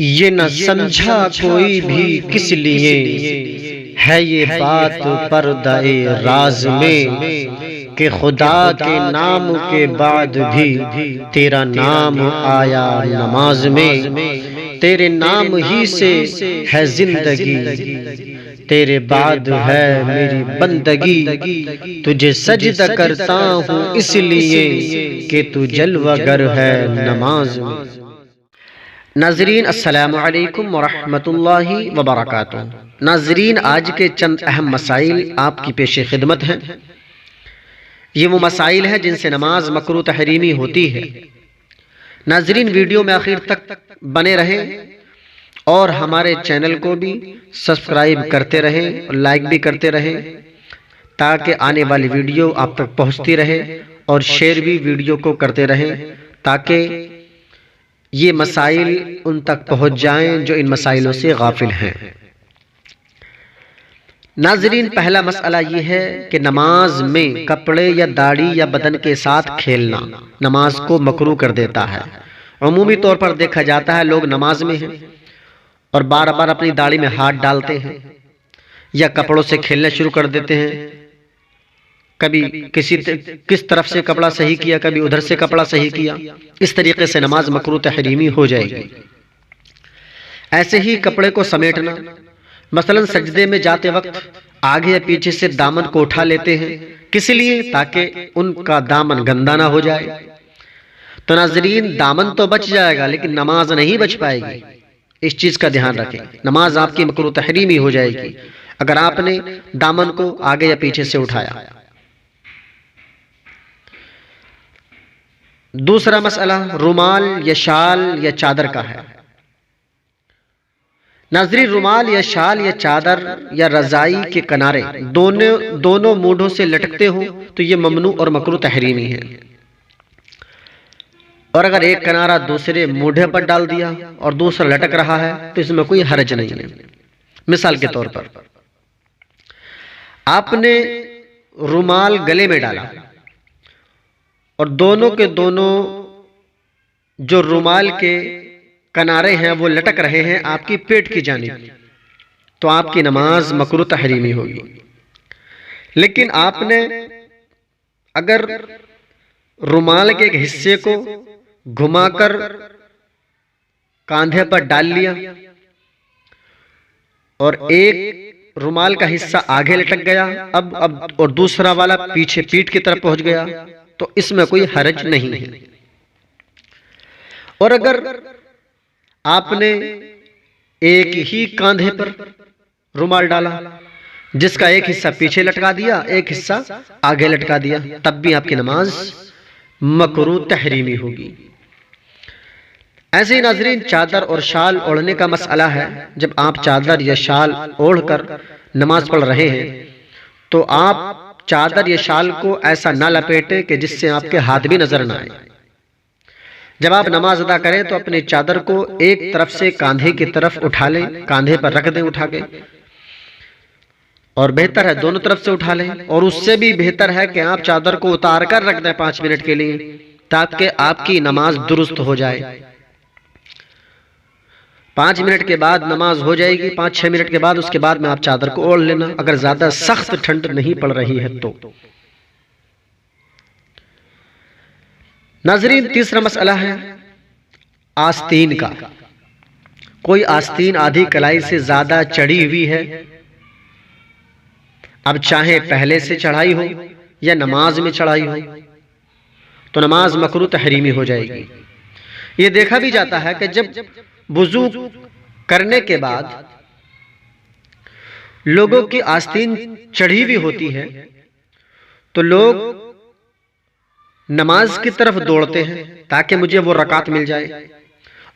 یہ نہ سمجھا کوئی بھی کس لیے ہے یہ بات پردہ راز میں کہ خدا کے نام کے بعد بھی تیرا نام آیا نماز میں۔ تیرے نام ہی سے ہے زندگی، تیرے بعد ہے میری بندگی، تجھے سجدہ کرتا ہوں اس لیے کہ تو جلوہ گر ہے نماز میں۔ ناظرین السلام علیکم ورحمۃ اللہ وبرکاتہ۔ ناظرین آج کے چند اہم مسائل آپ کی پیش خدمت ہیں۔ یہ وہ مسائل ہیں جن سے نماز مکروہ تحریمی ہوتی ہے۔ ناظرین ویڈیو میں آخر تک بنے رہیں اور ہمارے چینل کو بھی سبسکرائب کرتے رہیں اور لائک بھی کرتے رہیں تاکہ آنے والی ویڈیو آپ تک پہنچتی رہے، اور شیئر بھی ویڈیو کو کرتے رہیں تاکہ یہ مسائل ان تک پہنچ جائیں جو ان مسائلوں سے غافل ہیں۔ ناظرین پہلا مسئلہ یہ ہے کہ نماز میں کپڑے یا داڑھی یا بدن کے ساتھ کھیلنا نماز کو مکروہ کر دیتا ہے۔ عمومی طور پر دیکھا جاتا ہے لوگ نماز میں ہیں اور بار بار اپنی داڑھی میں ہاتھ ڈالتے ہیں یا کپڑوں سے کھیلنا شروع کر دیتے ہیں۔ کبھی کس طرف سے کپڑا صحیح کیا، کبھی ادھر سے کپڑا صحیح کیا، اس طریقے سے نماز مکروہ تحریمی ہو جائے گی۔ ایسے ہی کپڑے کو سمیٹنا، مثلا سجدے میں جاتے وقت آگے یا پیچھے سے دامن کو اٹھا لیتے ہیں، کس لیے؟ تاکہ ان کا دامن گندا نہ ہو جائے۔ تو ناظرین دامن تو بچ جائے گا لیکن نماز نہیں بچ پائے گی، اس چیز کا دھیان رکھیں۔ نماز آپ کی مکروہ تحریمی ہو جائے گی اگر آپ نے دامن کو آگے یا پیچھے سے اٹھایا۔ دوسرا مسئلہ رومال یا شال یا چادر کا ہے۔ ناظرین رومال یا شال یا چادر یا رضائی کے کنارے دونوں مونڈھوں سے لٹکتے ہوں تو یہ ممنوع اور مکروہ تحریمی ہے، اور اگر ایک کنارہ دوسرے مونڈھے پر ڈال دیا اور دوسرا لٹک رہا ہے تو اس میں کوئی حرج نہیں ہے۔ مثال کے طور پر آپ نے رومال گلے میں ڈالا اور دونوں کے دونوں جو رومال کے کنارے ہیں وہ لٹک رہے ہیں آپ کی پیٹ کی جانب، تو آپ کی نماز مکروہ تحریمی ہوگی۔ لیکن آپ نے اگر رومال کے ایک حصے کو گھما کر کاندھے پر ڈال لیا اور ایک رومال کا حصہ آگے لٹک گیا اب اور دوسرا والا پیچھے پیٹ کی طرف پہنچ گیا تو اس میں کوئی حرج نہیں ہے۔ اور اگر آپ نے ایک ہی کاندھے پر رومال ڈالا جس کا ایک حصہ پیچھے لٹکا دیا ایک حصہ آگے لٹکا دیا تب بھی آپ کی نماز مکروہ تحریمی ہوگی۔ ایسے ہی ناظرین چادر اور شال اوڑھنے کا مسئلہ ہے۔ جب آپ چادر یا شال اوڑھ کر نماز پڑھ رہے ہیں تو آپ چادر یا شال کو ایسا نہ لپیٹیں کہ جس سے آپ کے ہاتھ بھی نظر نہ آئے۔ جب آپ نماز ادا کریں تو اپنی چادر کو ایک طرف سے کاندھے کی طرف اٹھا لیں، کاندھے پر رکھ دیں اٹھا کے، اور بہتر ہے دونوں طرف سے اٹھا لیں، اور اس سے بھی بہتر ہے کہ آپ چادر کو اتار کر رکھ دیں 5 منٹ کے لیے تاکہ آپ کی نماز درست ہو جائے۔ 5 منٹ کے بعد نماز ہو جائے گی، 5-6 منٹ کے بعد اس کے بعد میں آپ چادر کو اوڑھ لینا اگر زیادہ سخت ٹھنڈ نہیں پڑ رہی ہے تو۔ ناظرین تیسرا مسئلہ ہے آستین کا۔ کوئی آستین آدھی کلائی سے زیادہ چڑھی ہوئی ہے، اب چاہے پہلے سے چڑھائی ہو یا نماز میں چڑھائی ہو تو نماز مکروہ تحریمی ہو جائے گی۔ یہ دیکھا بھی جاتا ہے کہ جب وضو کرنے کے بعد لوگوں کی آستین چڑھی ہوئی ہوتی ہے تو لوگ نماز کی طرف دوڑتے ہیں تاکہ مجھے وہ رکعت مل جائے،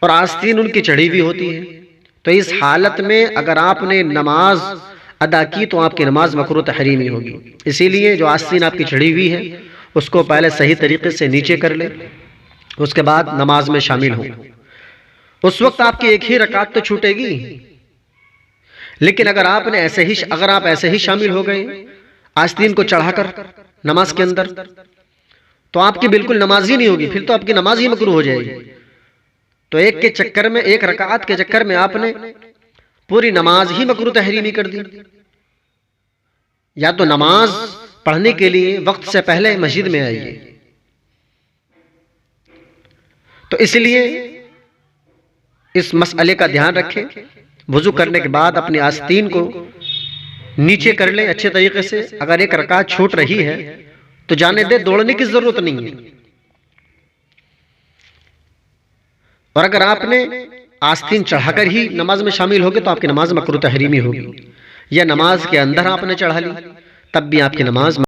اور آستین ان کی چڑھی ہوئی ہوتی ہے۔ تو اس حالت میں اگر آپ نے نماز ادا کی تو آپ کی نماز مکروہ تحریمی ہوگی۔ اسی لیے جو آستین آپ کی چڑھی ہوئی ہے اس کو پہلے صحیح طریقے سے نیچے کر لیں، اس کے بعد نماز میں شامل ہوں۔ اس وقت آپ کی ایک ہی رکعت تو چھوٹے گی، لیکن اگر آپ ایسے ہی شامل ہو گئے آستین کو چڑھا کر نماز کے اندر تو آپ کی بالکل نماز ہی نہیں ہوگی، پھر تو آپ کی نماز ہی مکروہ ہو جائے گی۔ تو ایک کے چکر میں، ایک رکعت کے چکر میں آپ نے پوری نماز ہی مکروہ تحریمی کر دی۔ یا تو نماز پڑھنے کے لیے وقت سے پہلے مسجد میں آئیے۔ تو اس لیے اس مسئلے کا دھیان رکھیں، وضو کرنے کے بعد اپنی آستین کو نیچے کر لیں اچھے طریقے سے۔ اگر ایک رکعت چھوٹ رہی ہے تو جانے دے، دوڑنے کی ضرورت نہیں ہے۔ اور اگر آپ نے آستین چڑھا کر ہی نماز میں شامل ہوگے تو آپ کی نماز مکروہ تحریمی ہوگی، یا نماز کے اندر آپ نے چڑھا لی تب بھی آپ کی نماز